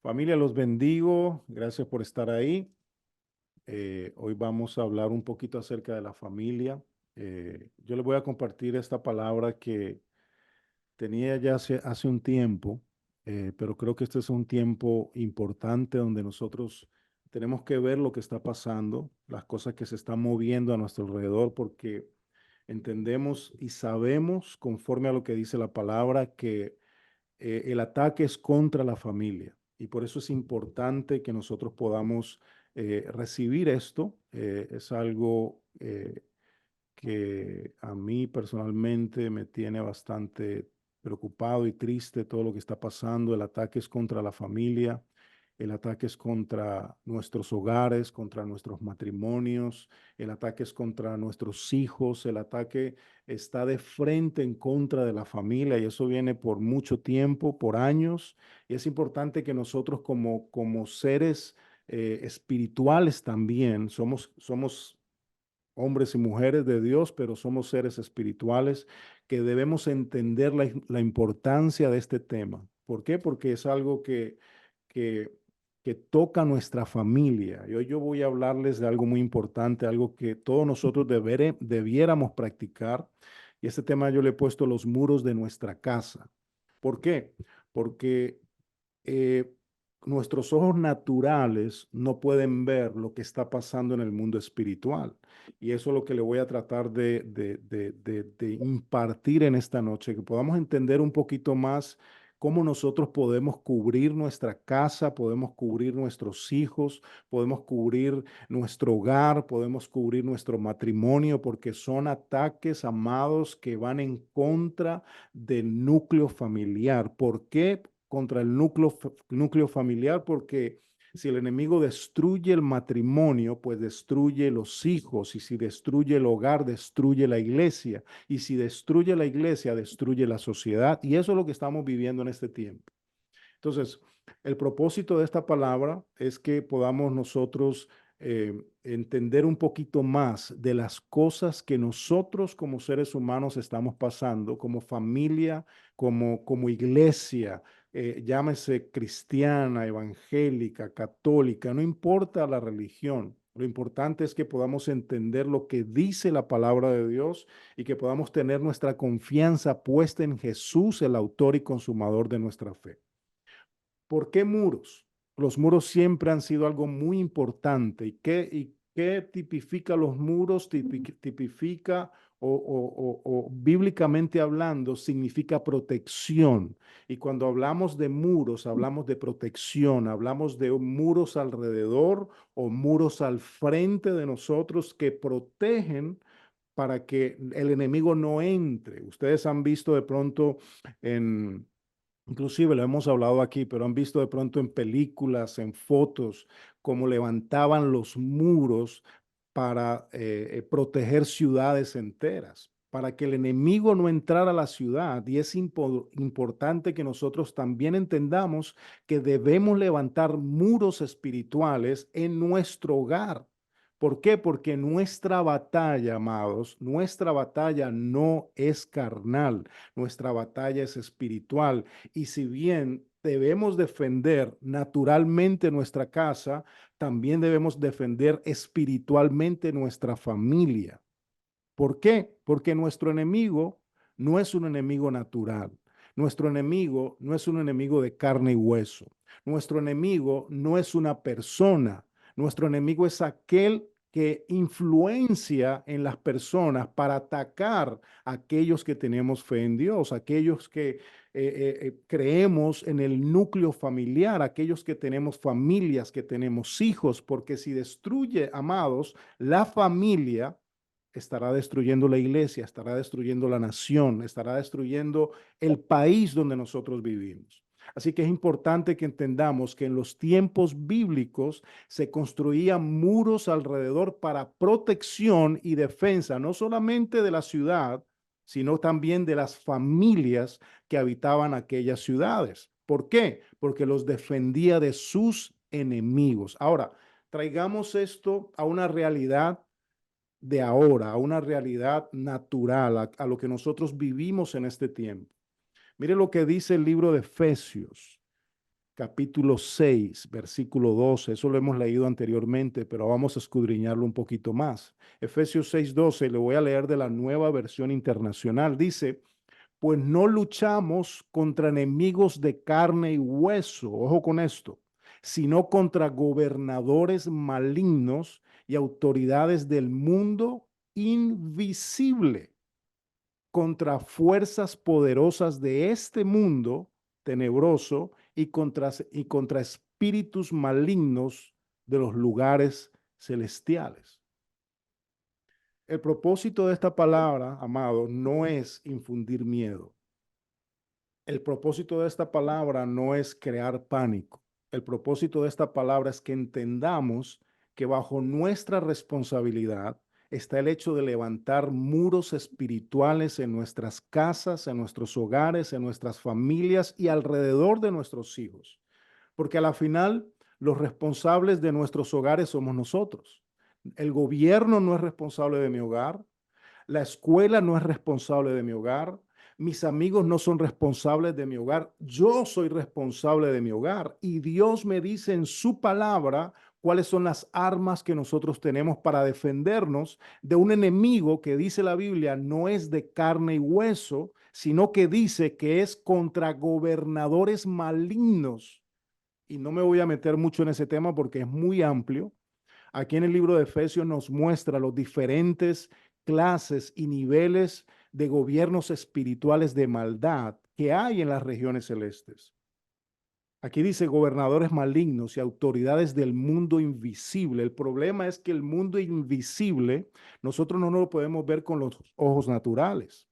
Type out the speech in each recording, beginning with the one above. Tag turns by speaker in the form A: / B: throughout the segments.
A: Familia, los bendigo. Gracias por estar ahí. Hoy vamos a hablar un poquito acerca de la familia. Yo les voy a compartir esta palabra que tenía ya hace un tiempo, pero creo que este es un tiempo importante donde nosotros tenemos que ver lo que está pasando, las cosas que se están moviendo a nuestro alrededor, porque entendemos y sabemos, conforme a lo que dice la palabra, que el ataque es contra la familia y por eso es importante que nosotros podamos recibir esto. Es algo que a mí personalmente me tiene bastante preocupado y triste todo lo que está pasando. El ataque es contra la familia, el ataque es contra nuestros hogares, contra nuestros matrimonios, el ataque es contra nuestros hijos, el ataque está de frente en contra de la familia y eso viene por mucho tiempo, por años, y es importante que nosotros como seres espirituales también somos hombres y mujeres de Dios, pero somos seres espirituales que debemos entender la importancia de este tema. ¿Por qué? Porque es algo que, que toca a nuestra familia. Y hoy yo voy a hablarles de algo muy importante, algo que todos nosotros debiéramos practicar. Y este tema yo le he puesto los muros de nuestra casa. ¿Por qué? Porque eh, nuestros ojos naturales no pueden ver lo que está pasando en el mundo espiritual. Y eso es lo que le voy a tratar de impartir en esta noche, que podamos entender un poquito más cómo nosotros podemos cubrir nuestra casa, podemos cubrir nuestros hijos, podemos cubrir nuestro hogar, podemos cubrir nuestro matrimonio, porque son ataques, amados, que van en contra del núcleo familiar. ¿Por qué? Contra el núcleo familiar, porque si el enemigo destruye el matrimonio, pues destruye los hijos, y si destruye el hogar, destruye la iglesia, y si destruye la iglesia, destruye la sociedad, y eso es lo que estamos viviendo en este tiempo. Entonces, el propósito de esta palabra es que podamos nosotros entender un poquito más de las cosas que nosotros como seres humanos estamos pasando, como familia, como iglesia, llámese cristiana, evangélica, católica, no importa la religión. Lo importante es que podamos entender lo que dice la palabra de Dios y que podamos tener nuestra confianza puesta en Jesús, el autor y consumador de nuestra fe. ¿Por qué muros? Los muros siempre han sido algo muy importante. ¿Y qué tipifica los muros? Tipifica o bíblicamente hablando significa protección. Y cuando hablamos de muros, hablamos de protección, hablamos de muros alrededor o muros al frente de nosotros que protegen para que el enemigo no entre. Ustedes han visto de pronto en inclusive lo hemos hablado aquí, pero han visto de pronto en películas, en fotos, cómo levantaban los muros para proteger ciudades enteras, para que el enemigo no entrara a la ciudad. Y es importante que nosotros también entendamos que debemos levantar muros espirituales en nuestro hogar. ¿Por qué? Porque nuestra batalla, amados, nuestra batalla no es carnal, nuestra batalla es espiritual. Y si bien debemos defender naturalmente nuestra casa, también debemos defender espiritualmente nuestra familia. ¿Por qué? Porque nuestro enemigo no es un enemigo natural. Nuestro enemigo no es un enemigo de carne y hueso. Nuestro enemigo no es una persona. Nuestro enemigo es aquel que influencia en las personas para atacar a aquellos que tenemos fe en Dios, aquellos que creemos en el núcleo familiar, aquellos que tenemos familias, que tenemos hijos, porque si destruye, amados, la familia, estará destruyendo la iglesia, estará destruyendo la nación, estará destruyendo el país donde nosotros vivimos. Así que es importante que entendamos que en los tiempos bíblicos se construían muros alrededor para protección y defensa, no solamente de la ciudad, sino también de las familias que habitaban aquellas ciudades. ¿Por qué? Porque los defendía de sus enemigos. Ahora, traigamos esto a una realidad de ahora, a una realidad natural, a lo que nosotros vivimos en este tiempo. Mire lo que dice el libro de Efesios. capítulo 6, versículo 12. Eso lo hemos leído anteriormente, pero vamos a escudriñarlo un poquito más. Efesios 6, 12, le voy a leer de la Nueva Versión Internacional. Dice, pues no luchamos contra enemigos de carne y hueso, ojo con esto, sino contra gobernadores malignos y autoridades del mundo invisible, contra fuerzas poderosas de este mundo tenebroso y contra espíritus malignos de los lugares celestiales. El propósito de esta palabra, amado, no es infundir miedo. El propósito de esta palabra no es crear pánico. El propósito de esta palabra es que entendamos que bajo nuestra responsabilidad está el hecho de levantar muros espirituales en nuestras casas, en nuestros hogares, en nuestras familias y alrededor de nuestros hijos. Porque a la final, los responsables de nuestros hogares somos nosotros. El gobierno no es responsable de mi hogar. La escuela no es responsable de mi hogar. Mis amigos no son responsables de mi hogar. Yo soy responsable de mi hogar. Y Dios me dice en su palabra cuáles son las armas que nosotros tenemos para defendernos de un enemigo que dice la Biblia no es de carne y hueso, sino que dice que es contra gobernadores malignos. Y no me voy a meter mucho en ese tema porque es muy amplio. Aquí en el libro de Efesios nos muestra los diferentes clases y niveles de gobiernos espirituales de maldad que hay en las regiones celestes. Aquí dice gobernadores malignos y autoridades del mundo invisible. El problema es que el mundo invisible nosotros no lo podemos ver con los ojos naturales.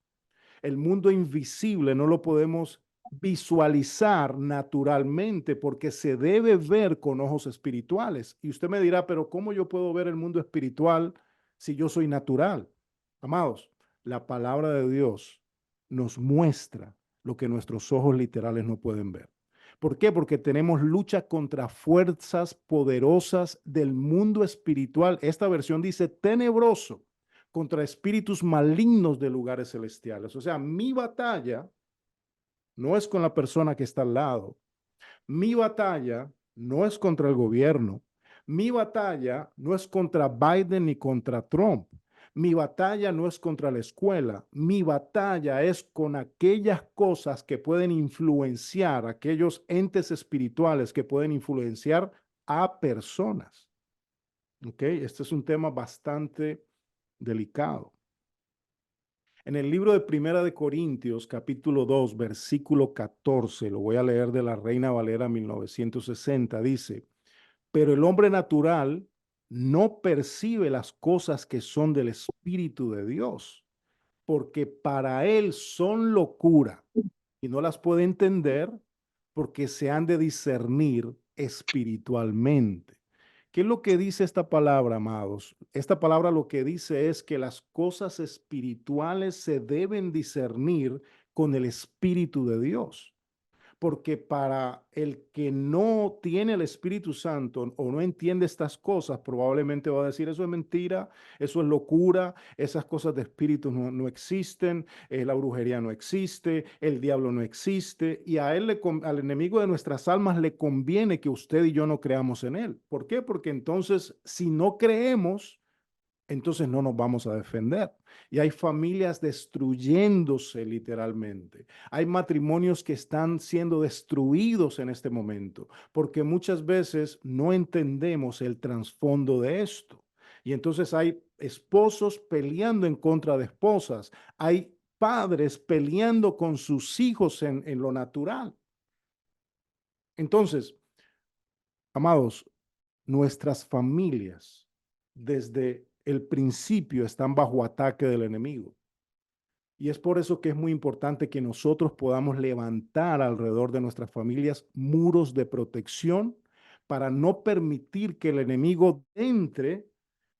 A: El mundo invisible no lo podemos visualizar naturalmente porque se debe ver con ojos espirituales. Y usted me dirá, pero ¿cómo yo puedo ver el mundo espiritual si yo soy natural? Amados, la palabra de Dios nos muestra lo que nuestros ojos literales no pueden ver. ¿Por qué? Porque tenemos lucha contra fuerzas poderosas del mundo espiritual. Esta versión dice tenebroso, contra espíritus malignos de lugares celestiales. O sea, mi batalla no es con la persona que está al lado. Mi batalla no es contra el gobierno. Mi batalla no es contra Biden ni contra Trump. Mi batalla no es contra la escuela. Mi batalla es con aquellas cosas que pueden influenciar, aquellos entes espirituales que pueden influenciar a personas. ¿Ok? Este es un tema bastante delicado. En el libro de Primera de Corintios, capítulo 2, versículo 14, lo voy a leer de la Reina Valera 1960, dice, pero el hombre natural no percibe las cosas que son del Espíritu de Dios, porque para él son locura y no las puede entender porque se han de discernir espiritualmente. ¿Qué es lo que dice esta palabra, amados? Esta palabra lo que dice es que las cosas espirituales se deben discernir con el Espíritu de Dios. Porque para el que no tiene el Espíritu Santo o no entiende estas cosas, probablemente va a decir, eso es mentira, eso es locura, esas cosas de espíritu no existen, la brujería no existe, el diablo no existe, y a él, al enemigo de nuestras almas, le conviene que usted y yo no creamos en él. ¿Por qué? Porque entonces, si no creemos, entonces no nos vamos a defender. Y hay familias destruyéndose literalmente. Hay matrimonios que están siendo destruidos en este momento, porque muchas veces no entendemos el trasfondo de esto. Y entonces hay esposos peleando en contra de esposas. Hay padres peleando con sus hijos en lo natural. Entonces, amados, nuestras familias desde el principio están bajo ataque del enemigo. Y es por eso que es muy importante que nosotros podamos levantar alrededor de nuestras familias muros de protección para no permitir que el enemigo entre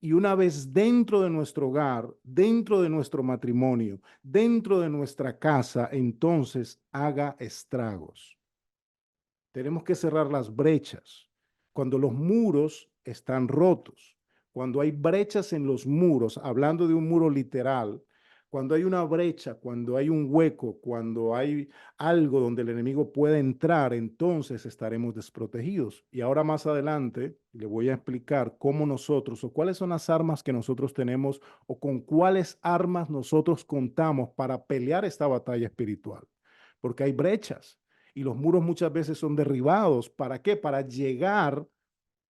A: y una vez dentro de nuestro hogar, dentro de nuestro matrimonio, dentro de nuestra casa, entonces haga estragos. Tenemos que cerrar las brechas. Cuando los muros están rotos, cuando hay brechas en los muros, hablando de un muro literal, Cuando hay una brecha, cuando hay un hueco, cuando hay algo donde el enemigo puede entrar, entonces estaremos desprotegidos. Y ahora más adelante le voy a explicar cómo nosotros o cuáles son las armas que nosotros tenemos o con cuáles armas nosotros contamos para pelear esta batalla espiritual. Porque hay brechas y los muros muchas veces son derribados. ¿Para qué? Para llegar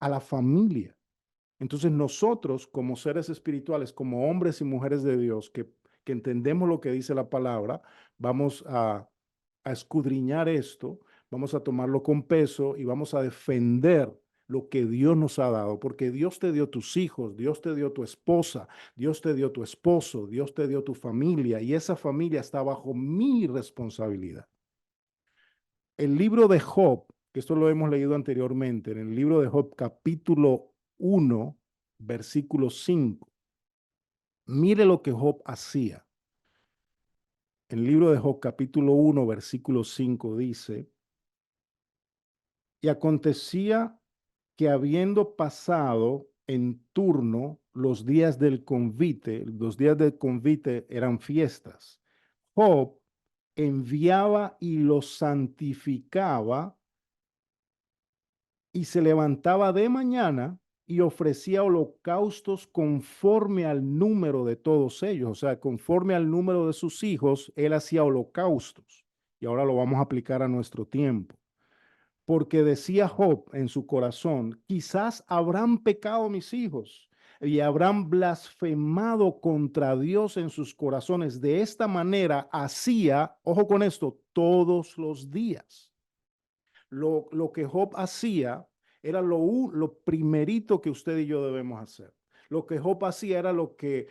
A: a la familia. Entonces nosotros como seres espirituales, como hombres y mujeres de Dios, que entendemos lo que dice la palabra, vamos a escudriñar esto, vamos a tomarlo con peso y vamos a defender lo que Dios nos ha dado, porque Dios te dio tus hijos, Dios te dio tu esposa, Dios te dio tu esposo, Dios te dio tu familia y esa familia está bajo mi responsabilidad. El libro de Job, que esto lo hemos leído anteriormente, en el libro de Job capítulo 1, versículo 5. Mire lo que Job hacía. En el libro de Job capítulo 1, versículo 5 dice, y acontecía que habiendo pasado en turno los días del convite eran fiestas, Job enviaba y los santificaba y se levantaba de mañana y ofrecía holocaustos conforme al número de todos ellos, o sea, conforme al número de sus hijos, él hacía holocaustos. Y ahora lo vamos a aplicar a nuestro tiempo. Porque decía Job en su corazón, quizás habrán pecado mis hijos y habrán blasfemado contra Dios en sus corazones. De esta manera hacía, ojo con esto, todos los días. Lo que Job hacía era lo primerito que usted y yo debemos hacer. Lo que Job hacía era lo que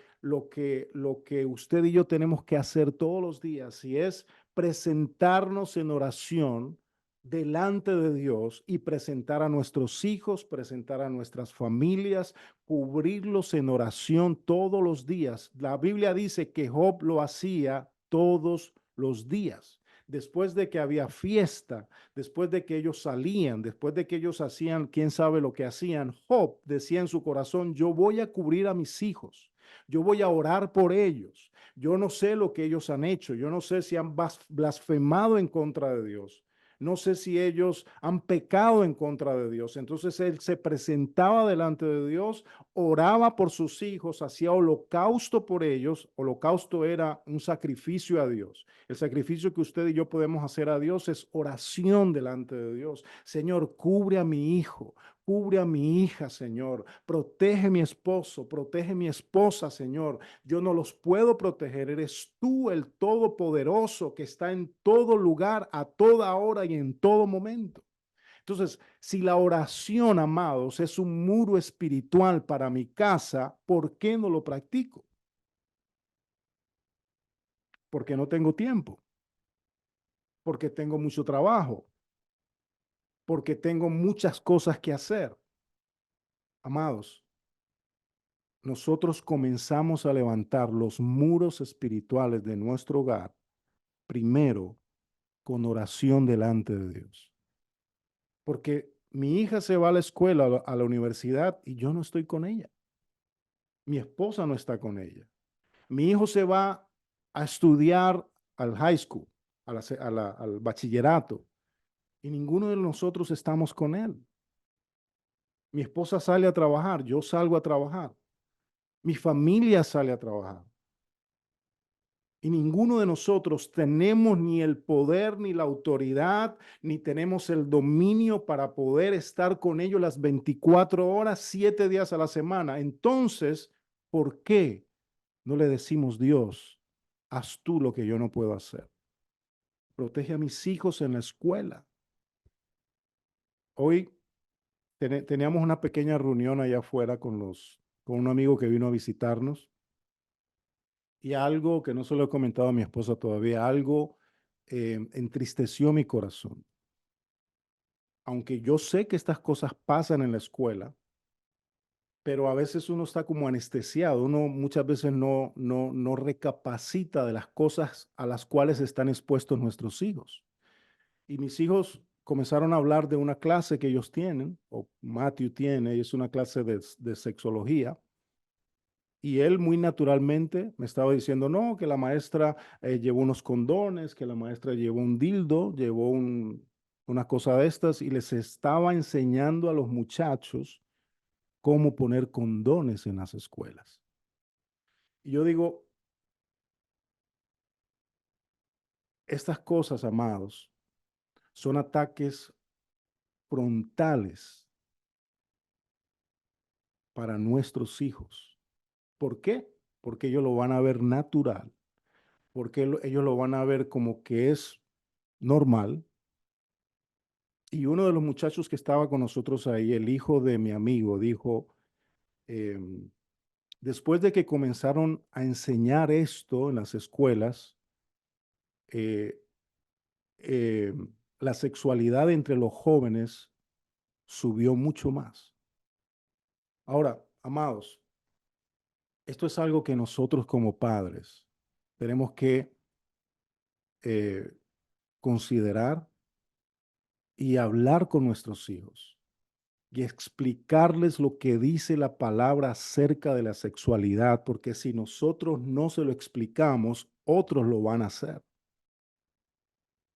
A: usted y yo tenemos que hacer todos los días, y es presentarnos en oración delante de Dios y presentar a nuestros hijos, presentar a nuestras familias, cubrirlos en oración todos los días. La Biblia dice que Job lo hacía todos los días. Después de que había fiesta, después de que ellos salían, después de que ellos hacían, quién sabe lo que hacían, Job decía en su corazón, yo voy a cubrir a mis hijos, yo voy a orar por ellos, yo no sé lo que ellos han hecho, yo no sé si han blasfemado en contra de Dios, no sé si ellos han pecado en contra de Dios. Entonces él se presentaba delante de Dios, oraba por sus hijos, hacía holocausto por ellos. Holocausto era un sacrificio a Dios. El sacrificio que usted y yo podemos hacer a Dios es oración delante de Dios. Señor, cubre a mi hijo, cubre a mi hija, Señor. Protege a mi esposo, protege a mi esposa, Señor. Yo no los puedo proteger. Eres tú el Todopoderoso que está en todo lugar, a toda hora y en todo momento. Entonces, si la oración, amados, es un muro espiritual para mi casa, ¿por qué no lo practico? Porque no tengo tiempo, porque tengo mucho trabajo, porque tengo muchas cosas que hacer. Amados, nosotros comenzamos a levantar los muros espirituales de nuestro hogar primero con oración delante de Dios. Porque mi hija se va a la escuela, a la universidad, y yo no estoy con ella. Mi esposa no está con ella. Mi hijo se va a estudiar al high school, al bachillerato, y ninguno de nosotros estamos con él. Mi esposa sale a trabajar, yo salgo a trabajar, mi familia sale a trabajar. Y ninguno de nosotros tenemos ni el poder, ni la autoridad, ni tenemos el dominio para poder estar con ellos las 24 horas, 7 días a la semana. Entonces, ¿por qué no le decimos, Dios, haz tú lo que yo no puedo hacer? Protege a mis hijos en la escuela. Hoy teníamos una pequeña reunión allá afuera con un amigo que vino a visitarnos, y algo que no se lo he comentado a mi esposa todavía, algo entristeció mi corazón. Aunque yo sé que estas cosas pasan en la escuela, pero a veces uno está como anestesiado, uno muchas veces no recapacita de las cosas a las cuales están expuestos nuestros hijos. Y mis hijos comenzaron a hablar de una clase que ellos tienen, o Matthew tiene, y es una clase de sexología. Y él muy naturalmente me estaba diciendo, no, que la maestra llevó unos condones, que la maestra llevó un dildo, llevó una cosa de estas y les estaba enseñando a los muchachos cómo poner condones en las escuelas. Y yo digo, estas cosas, amados, son ataques frontales para nuestros hijos. ¿Por qué? Porque ellos lo van a ver natural, porque ellos lo van a ver como que es normal. Y uno de los muchachos que estaba con nosotros ahí, el hijo de mi amigo, dijo, em, después de que comenzaron a enseñar esto en las escuelas, eh, la sexualidad entre los jóvenes subió mucho más. Ahora, amados, esto es algo que nosotros como padres tenemos que eh, considerar y hablar con nuestros hijos y explicarles lo que dice la palabra acerca de la sexualidad, porque si nosotros no se lo explicamos, otros lo van a hacer.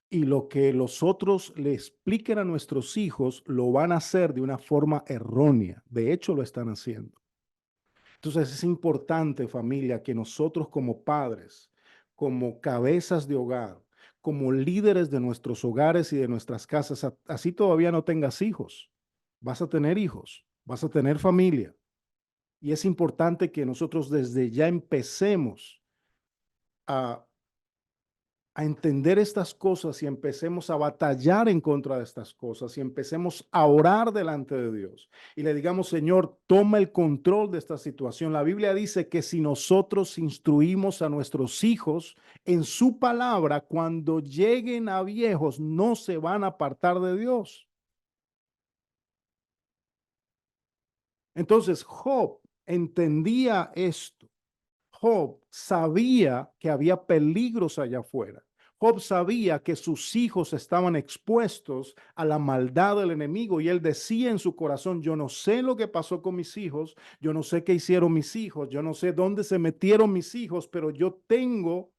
A: Y lo que los otros le expliquen a nuestros hijos, lo van a hacer de una forma errónea. De hecho, lo están haciendo. Entonces es importante, familia, que nosotros como padres, como cabezas de hogar, como líderes de nuestros hogares y de nuestras casas, así todavía no tengas hijos, vas a tener hijos, vas a tener familia. Y es importante que nosotros desde ya empecemos a entender estas cosas y empecemos a batallar en contra de estas cosas y empecemos a orar delante de Dios y le digamos, Señor, toma el control de esta situación. La Biblia dice que si nosotros instruimos a nuestros hijos en su palabra, cuando lleguen a viejos, no se van a apartar de Dios. Entonces, Job entendía esto. Job sabía que había peligros allá afuera. Job sabía que sus hijos estaban expuestos a la maldad del enemigo y él decía en su corazón, yo no sé lo que pasó con mis hijos, yo no sé qué hicieron mis hijos, yo no sé dónde se metieron mis hijos, pero yo tengo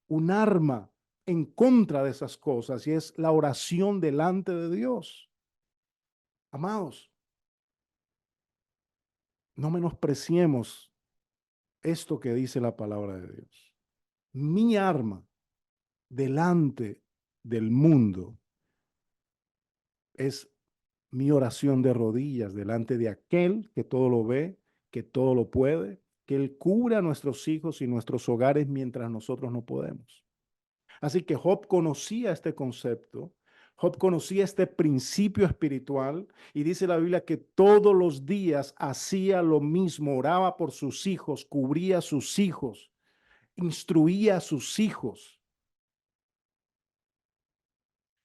A: un arma en contra de esas cosas y es la oración delante de Dios. Amados, no menospreciemos esto que dice la palabra de Dios. Mi arma delante del mundo es mi oración de rodillas delante de aquel que todo lo ve, que todo lo puede, que Él cubre a nuestros hijos y nuestros hogares mientras nosotros no podemos. Así que Job conocía este concepto, Job conocía este principio espiritual y dice la Biblia que todos los días hacía lo mismo, oraba por sus hijos, cubría a sus hijos, instruía a sus hijos.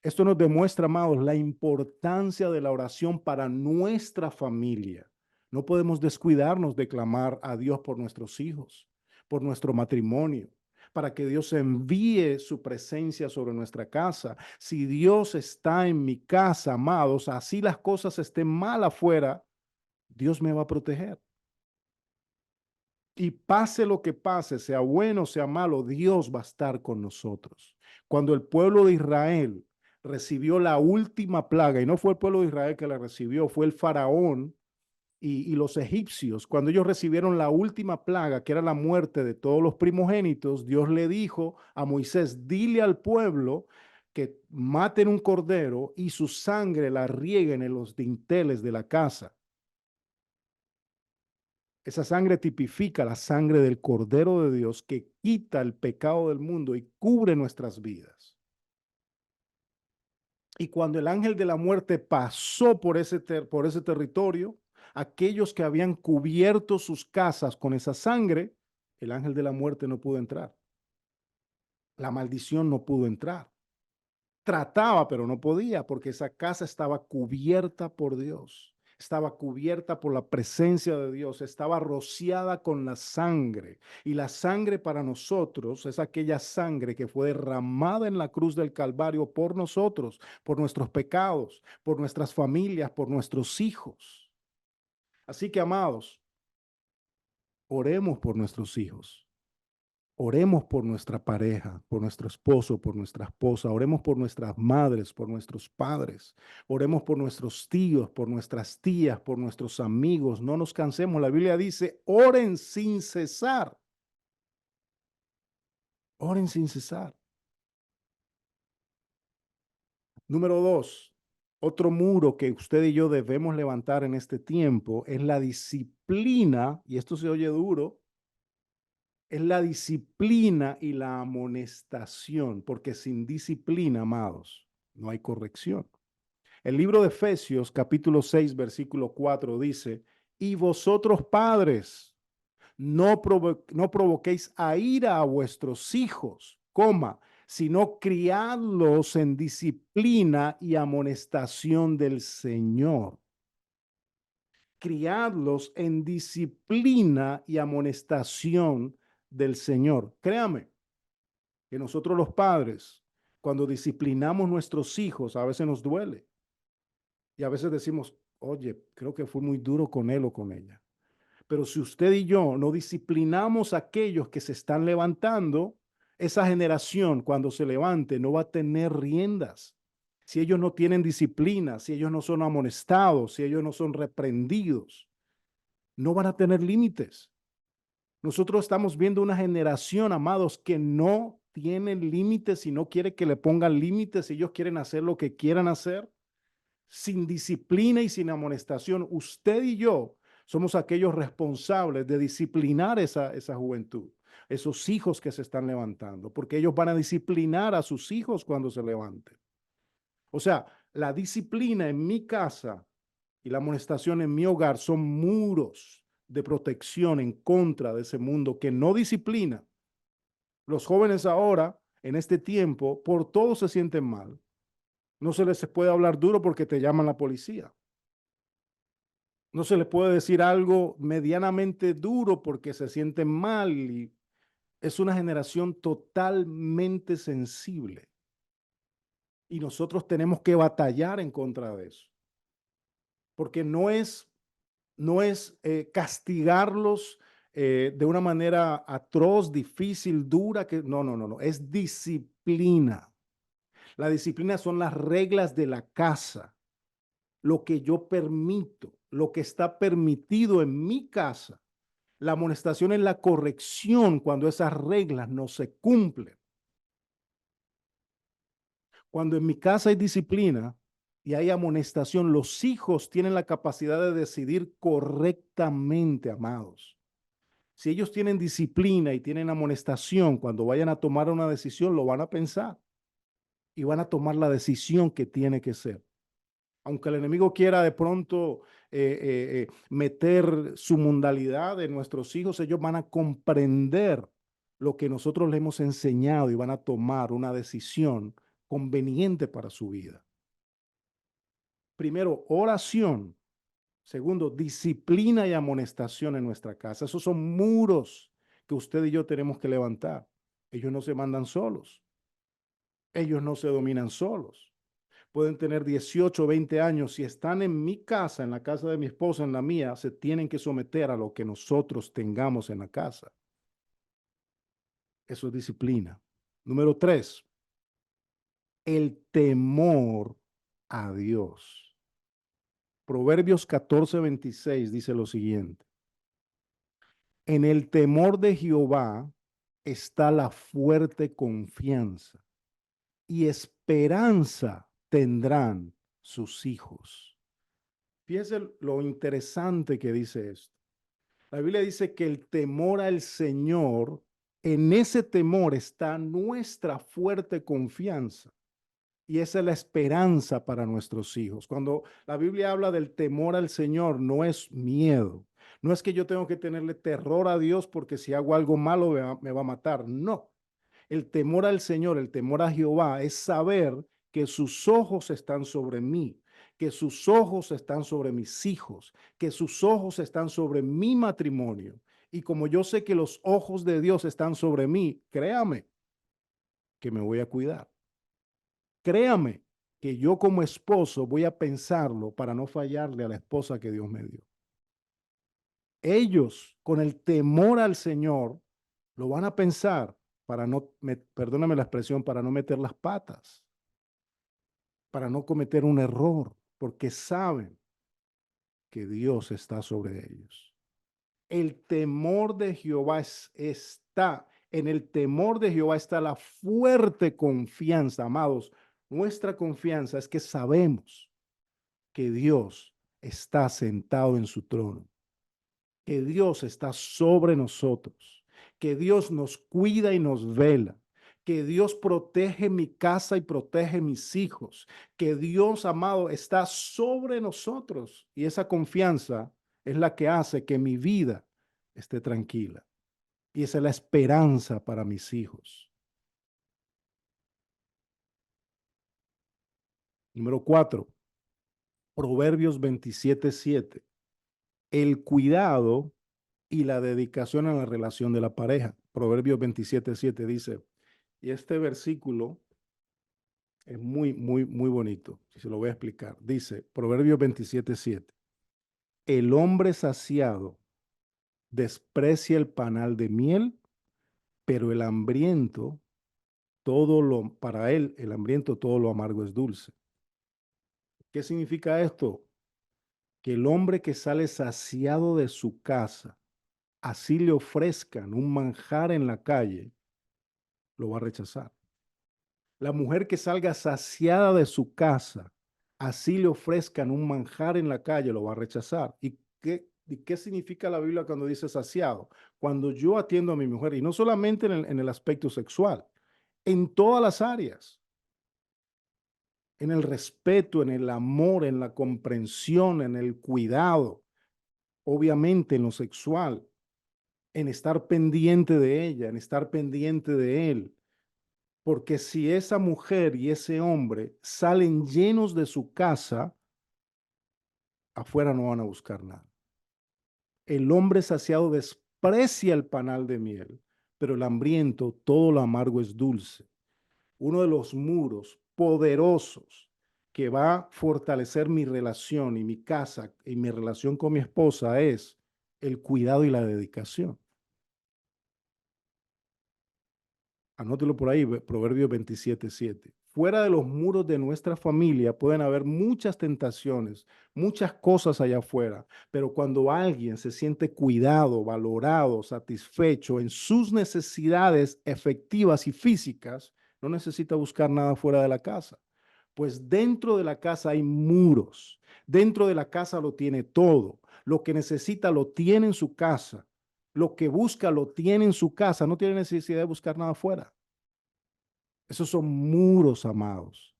A: Esto nos demuestra, amados, la importancia de la oración para nuestra familia. No podemos descuidarnos de clamar a Dios por nuestros hijos, por nuestro matrimonio, para que Dios envíe su presencia sobre nuestra casa. Si Dios está en mi casa, amados, así las cosas estén mal afuera, Dios me va a proteger. Y pase lo que pase, sea bueno, sea malo, Dios va a estar con nosotros. Cuando el pueblo de Israel recibió la última plaga, y no fue el pueblo de Israel que la recibió, fue el faraón y los egipcios, cuando ellos recibieron la última plaga, que era la muerte de todos los primogénitos, Dios le dijo a Moisés, dile al pueblo que maten un cordero y su sangre la rieguen en los dinteles de la casa. Esa sangre tipifica la sangre del Cordero de Dios que quita el pecado del mundo y cubre nuestras vidas. Y cuando el ángel de la muerte pasó por ese territorio, aquellos que habían cubierto sus casas con esa sangre, el ángel de la muerte no pudo entrar. La maldición no pudo entrar. Trataba, pero no podía, porque esa casa estaba cubierta por Dios, estaba cubierta por la presencia de Dios, estaba rociada con la sangre. Y la sangre para nosotros es aquella sangre que fue derramada en la cruz del Calvario por nosotros, por nuestros pecados, por nuestras familias, por nuestros hijos. Así que, amados, Oremos por nuestros hijos. Oremos por nuestra pareja, por nuestro esposo, por nuestra esposa. Oremos por nuestras madres, por nuestros padres. Oremos por nuestros tíos, por nuestras tías, por nuestros amigos. No nos cansemos. La Biblia dice, oren sin cesar. Oren sin cesar. Número dos, otro muro que usted y yo debemos levantar en este tiempo es la disciplina, y esto se oye duro, es la disciplina y la amonestación, porque sin disciplina, amados, no hay corrección. El libro de Efesios, capítulo 6, versículo 4 dice, y vosotros padres, no provoquéis a ira a vuestros hijos, coma, sino criadlos en disciplina y amonestación del Señor. Criadlos en disciplina y amonestación del Señor. Créame que nosotros los padres, cuando disciplinamos nuestros hijos, a veces nos duele. Y a veces decimos, oye, creo que fue muy duro con él o con ella. Pero si usted y yo no disciplinamos a aquellos que se están levantando, esa generación cuando se levante no va a tener riendas. Si ellos no tienen disciplina, si ellos no son amonestados, si ellos no son reprendidos, no van a tener límites. Nosotros estamos viendo una generación, amados, que no tienen límites y no quiere que le pongan límites. Ellos quieren hacer lo que quieran hacer sin disciplina y sin amonestación. Usted y yo somos aquellos responsables de disciplinar esa juventud, esos hijos que se están levantando, porque ellos van a disciplinar a sus hijos cuando se levanten. O sea, la disciplina en mi casa y la amonestación en mi hogar son muros de protección en contra de ese mundo que no disciplina. Los jóvenes ahora, en este tiempo, por todo se sienten mal. No se les puede hablar duro porque te llaman la policía. No se les puede decir algo medianamente duro porque se sienten mal. Y es una generación totalmente sensible. Y nosotros tenemos que batallar en contra de eso. Porque no es castigarlos de una manera atroz, difícil, dura. No. Es disciplina. La disciplina son las reglas de la casa, lo que yo permito, lo que está permitido en mi casa. La amonestación es la corrección cuando esas reglas no se cumplen. Cuando en mi casa hay disciplina y hay amonestación, los hijos tienen la capacidad de decidir correctamente, amados. Si ellos tienen disciplina y tienen amonestación, cuando vayan a tomar una decisión, lo van a pensar y van a tomar la decisión que tiene que ser. Aunque el enemigo quiera de pronto meter su mundalidad en nuestros hijos, ellos van a comprender lo que nosotros les hemos enseñado y van a tomar una decisión conveniente para su vida. Primero, oración. Segundo, disciplina y amonestación en nuestra casa. Esos son muros que usted y yo tenemos que levantar. Ellos no se mandan solos. Ellos no se dominan solos. Pueden tener 18 o 20 años. Si están en mi casa, en la casa de mi esposa, en la mía, se tienen que someter a lo que nosotros tengamos en la casa. Eso es disciplina. Número 3, el temor a Dios. Proverbios 14:26 dice lo siguiente. En el temor de Jehová está la fuerte confianza y esperanza tendrán sus hijos. Fíjense lo interesante que dice esto. La Biblia dice que el temor al Señor, en ese temor está nuestra fuerte confianza. Y esa es la esperanza para nuestros hijos. Cuando la Biblia habla del temor al Señor, no es miedo. No es que yo tengo que tenerle terror a Dios porque si hago algo malo me va a matar. No. El temor al Señor, el temor a Jehová es saber que sus ojos están sobre mí, que sus ojos están sobre mis hijos, que sus ojos están sobre mi matrimonio. Y como yo sé que los ojos de Dios están sobre mí, créame que me voy a cuidar. Créame que yo como esposo voy a pensarlo para no fallarle a la esposa que Dios me dio. Ellos, con el temor al Señor, lo van a pensar para perdóname la expresión, para no meter las patas, para no cometer un error, porque saben que Dios está sobre ellos. El temor de Jehová está, en el temor de Jehová está la fuerte confianza, amados. Nuestra confianza es que sabemos que Dios está sentado en su trono, que Dios está sobre nosotros, que Dios nos cuida y nos vela, que Dios protege mi casa y protege mis hijos, que Dios, amado, está sobre nosotros. Y esa confianza es la que hace que mi vida esté tranquila. Y esa es la esperanza para mis hijos. Número 4, Proverbios 27:7. El cuidado y la dedicación a la relación de la pareja. Proverbios 27:7 dice, y este versículo es muy, muy, muy bonito. Si se lo voy a explicar. Dice, Proverbios 27:7. El hombre saciado desprecia el panal de miel, pero el hambriento, para él, el hambriento, todo lo amargo es dulce. ¿Qué significa esto? Que el hombre que sale saciado de su casa, así le ofrezcan un manjar en la calle, lo va a rechazar. La mujer que salga saciada de su casa, así le ofrezcan un manjar en la calle, lo va a rechazar. ¿Y qué significa la Biblia cuando dice saciado? Cuando yo atiendo a mi mujer, y no solamente en el aspecto sexual, en todas las áreas, en el respeto, en el amor, en la comprensión, en el cuidado, obviamente en lo sexual, en estar pendiente de ella, en estar pendiente de él. Porque si esa mujer y ese hombre salen llenos de su casa, afuera no van a buscar nada. El hombre saciado desprecia el panal de miel, pero el hambriento todo lo amargo es dulce. Uno de los muros poderosos que va a fortalecer mi relación y mi casa y mi relación con mi esposa es el cuidado y la dedicación. Anótelo por ahí, Proverbios 27:7. Fuera de los muros de nuestra familia pueden haber muchas tentaciones, muchas cosas allá afuera, pero cuando alguien se siente cuidado, valorado, satisfecho en sus necesidades efectivas y físicas, no necesita buscar nada fuera de la casa. Pues dentro de la casa hay muros, dentro de la casa lo tiene todo, lo que necesita lo tiene en su casa. Lo que busca lo tiene en su casa, no tiene necesidad de buscar nada afuera. Esos son muros, amados,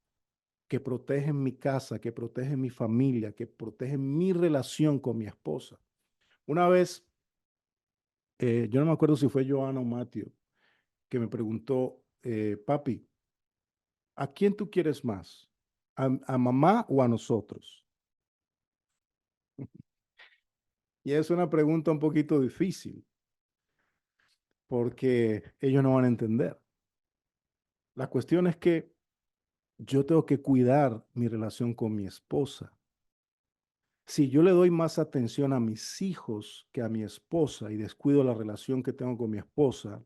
A: que protegen mi casa, que protegen mi familia, que protegen mi relación con mi esposa. Una vez, yo no me acuerdo si fue Joana o Matthew, que me preguntó, papi, ¿a quién tú quieres más? ¿A mamá o a nosotros? Y es una pregunta un poquito difícil, porque ellos no van a entender. La cuestión es que yo tengo que cuidar mi relación con mi esposa. Si yo le doy más atención a mis hijos que a mi esposa y descuido la relación que tengo con mi esposa,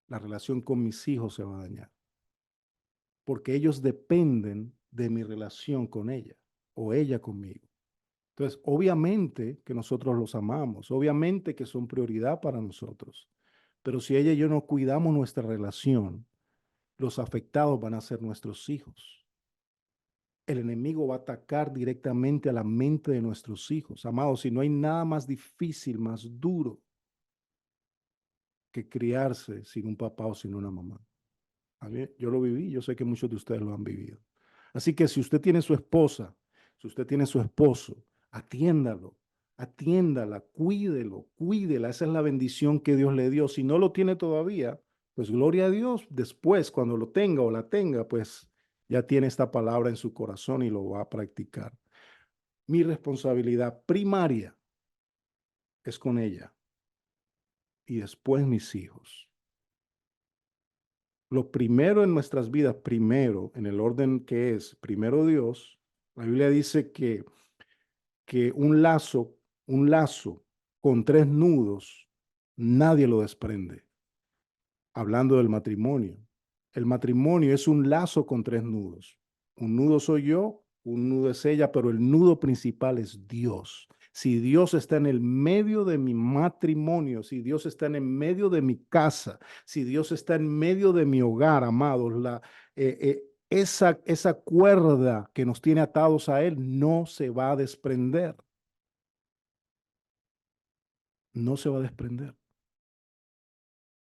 A: la relación con mis hijos se va a dañar, porque ellos dependen de mi relación con ella o ella conmigo. Entonces, obviamente que nosotros los amamos, obviamente que son prioridad para nosotros, pero si ella y yo no cuidamos nuestra relación, los afectados van a ser nuestros hijos. El enemigo va a atacar directamente a la mente de nuestros hijos. Amados, si no hay nada más difícil, más duro que criarse sin un papá o sin una mamá. A mí, yo lo viví, yo sé que muchos de ustedes lo han vivido. Así que si usted tiene su esposa, si usted tiene su esposo, atiéndalo, atiéndala, cuídelo, cuídela. Esa es la bendición que Dios le dio. Si no lo tiene todavía, pues gloria a Dios. Después, cuando lo tenga o la tenga, pues ya tiene esta palabra en su corazón y lo va a practicar. Mi responsabilidad primaria es con ella y después mis hijos. Lo primero en nuestras vidas, primero, en el orden que es, primero Dios, la Biblia dice que un lazo con 3 nudos, nadie lo desprende. Hablando del matrimonio. El matrimonio es un lazo con 3 nudos. Un nudo soy yo, un nudo es ella, pero el nudo principal es Dios. Si Dios está en el medio de mi matrimonio, si Dios está en el medio de mi casa, si Dios está en medio de mi hogar, amados, esa cuerda que nos tiene atados a Él no se va a desprender. No se va a desprender.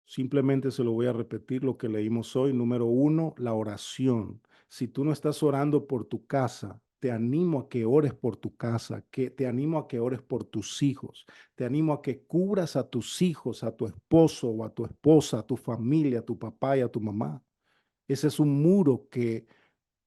A: Simplemente se lo voy a repetir lo que leímos hoy. Número 1, la oración. Si tú no estás orando por tu casa, te animo a que ores por tu casa, que te animo a que ores por tus hijos, te animo a que cubras a tus hijos, a tu esposo o a tu esposa, a tu familia, a tu papá y a tu mamá. Ese es un muro que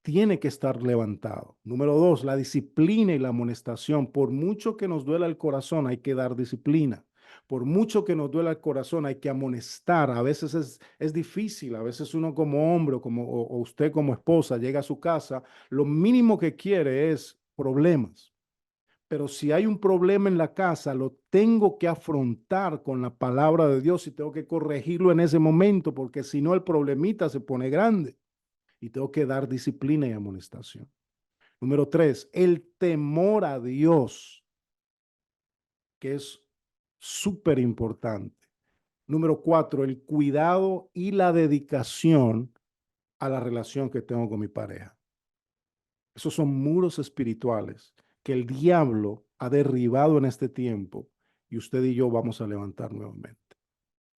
A: tiene que estar levantado. Número 2, la disciplina y la amonestación. Por mucho que nos duela el corazón, hay que dar disciplina. Por mucho que nos duela el corazón, hay que amonestar. A veces es difícil, a veces uno como hombre o usted como esposa llega a su casa, lo mínimo que quiere es problemas. Pero si hay un problema en la casa, lo tengo que afrontar con la palabra de Dios y tengo que corregirlo en ese momento, porque si no el problemita se pone grande y tengo que dar disciplina y amonestación. Número 3, el temor a Dios, que es súper importante. Número 4, el cuidado y la dedicación a la relación que tengo con mi pareja. Esos son muros espirituales que el diablo ha derribado en este tiempo y usted y yo vamos a levantar nuevamente.